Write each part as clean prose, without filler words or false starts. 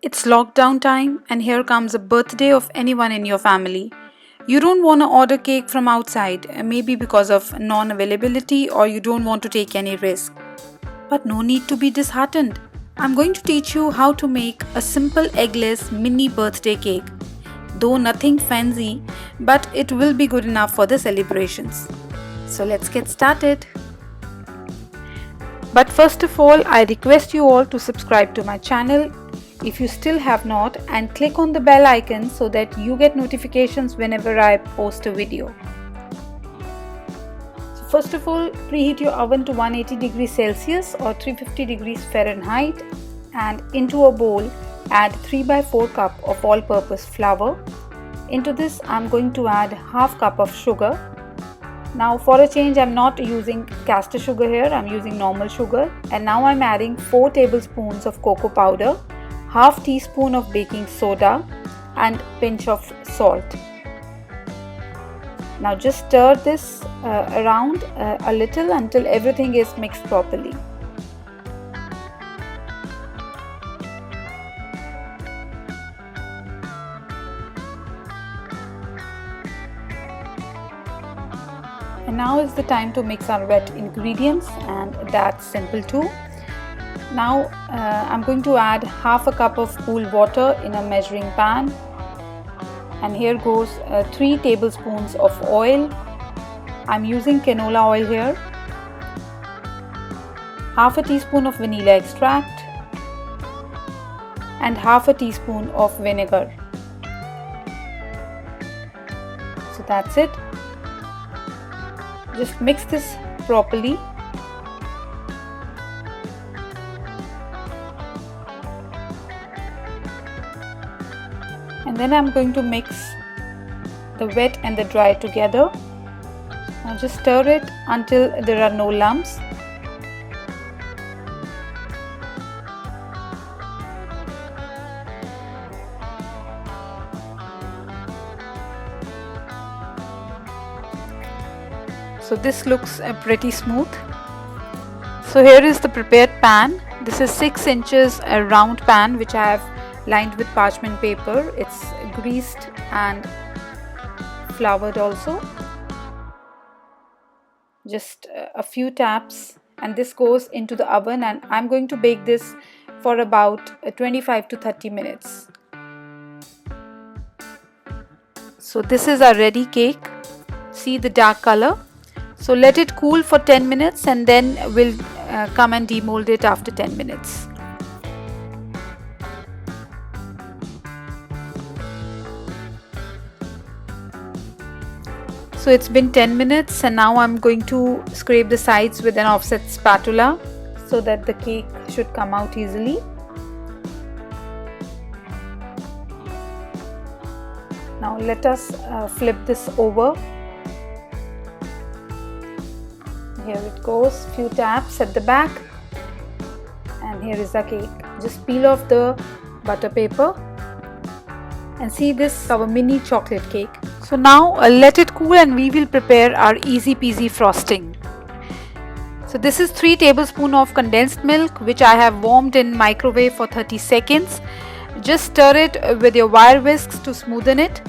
It's lockdown time, and here comes a birthday of anyone in your family. You don't want to order cake from outside, maybe because of non availability or you don't want to take any risk. But no need to be disheartened. I'm going to teach you how to make a simple eggless mini birthday cake. Though nothing fancy, but it will be good enough for the celebrations. So let's get started. But first of all, I request you all to subscribe to my channel if you still have not, and click on the bell icon so that you get notifications whenever I post a video. So first of all, preheat your oven to 180 degrees Celsius or 350 degrees Fahrenheit, and into a bowl add 3/4 cup of all-purpose flour. Into this I'm going to add half cup of sugar. Now for a change, I'm not using caster sugar here, I'm using normal sugar. And now I'm adding 4 tablespoons of cocoa powder, half teaspoon of baking soda and pinch of salt. Now just stir this around a little until everything is mixed properly. And now is the time to mix our wet ingredients, and that's simple too. Now I'm going to add half a cup of cool water in a measuring pan, and here goes 3 tablespoons of oil. I'm using canola oil here. Half a teaspoon of vanilla extract and half a teaspoon of vinegar. So that's it. Just mix this properly. And then I'm going to mix the wet and the dry together. Now just stir it until there are no lumps. So this looks pretty smooth. So here is the prepared pan. This is 6 inches a round pan which I have lined with parchment paper. It's greased and floured also. Just a few taps, and this goes into the oven, and I'm going to bake this for about 25 to 30 minutes. So this is our ready cake. See the dark color? So let it cool for 10 minutes and then we'll come and demold it after 10 minutes. So it's been 10 minutes, and now I'm going to scrape the sides with an offset spatula so that the cake should come out easily. Now let us flip this over. Here it goes, few taps at the back, and here is the cake. Just peel off the butter paper and see this, our mini chocolate cake. So now let it cool and we will prepare our easy peasy frosting. So this is 3 tablespoons of condensed milk which I have warmed in microwave for 30 seconds. Just stir it with your wire whisks to smoothen it,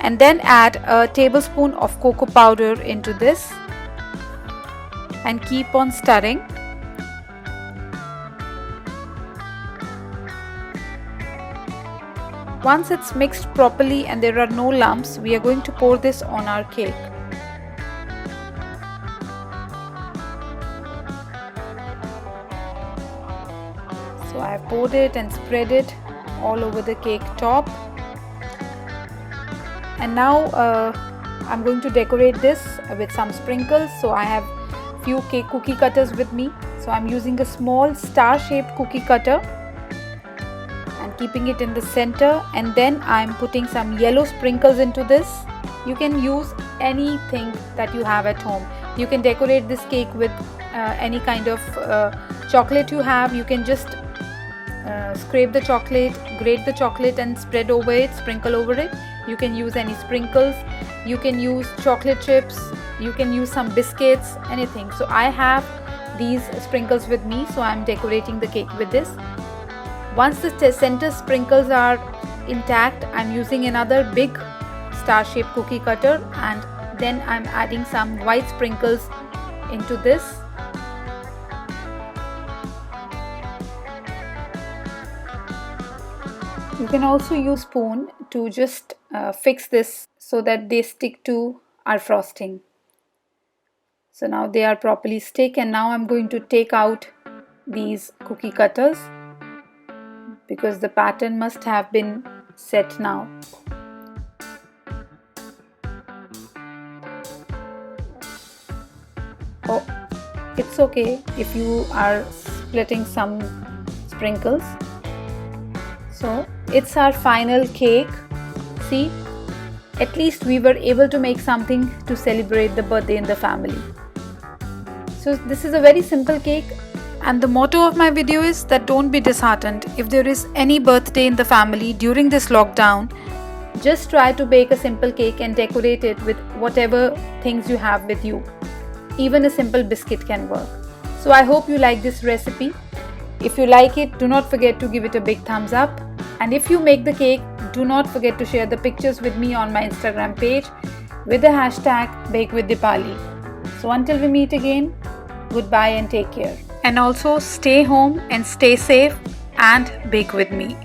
and then add a tablespoon of cocoa powder into this and keep on stirring. Once it's mixed properly and there are no lumps, we are going to pour this on our cake. So I have poured it and spread it all over the cake top. And now I'm going to decorate this with some sprinkles. So I have few cake cookie cutters with me. So I'm using a small star-shaped cookie cutter and keeping it in the center, and then I'm putting some yellow sprinkles into this. You can use anything that you have at home. You can decorate this cake with any kind of chocolate you have. You can just scrape the chocolate, grate the chocolate and spread over it, sprinkle over it. You can use any sprinkles, you can use chocolate chips, you can use some biscuits, anything. So I have these sprinkles with me, so I'm decorating the cake with this. Once the center sprinkles are intact, I'm using another big star-shaped cookie cutter, and then I'm adding some white sprinkles into this. You can also use a spoon to just fix this so that they stick to our frosting. So now they are properly stick, and now I'm going to take out these cookie cutters because the pattern must have been set now. Oh, it's okay if you are splitting some sprinkles. So it's our final cake. See, at least we were able to make something to celebrate the birthday in the family. So this is a very simple cake, and the motto of my video is that don't be disheartened. If there is any birthday in the family during this lockdown, just try to bake a simple cake and decorate it with whatever things you have with you. Even a simple biscuit can work. So I hope you like this recipe. If you like it, do not forget to give it a big thumbs up. And if you make the cake, do not forget to share the pictures with me on my Instagram page with the hashtag BakeWithDeepali. So until we meet again, goodbye and take care. And also stay home and stay safe and bake with me.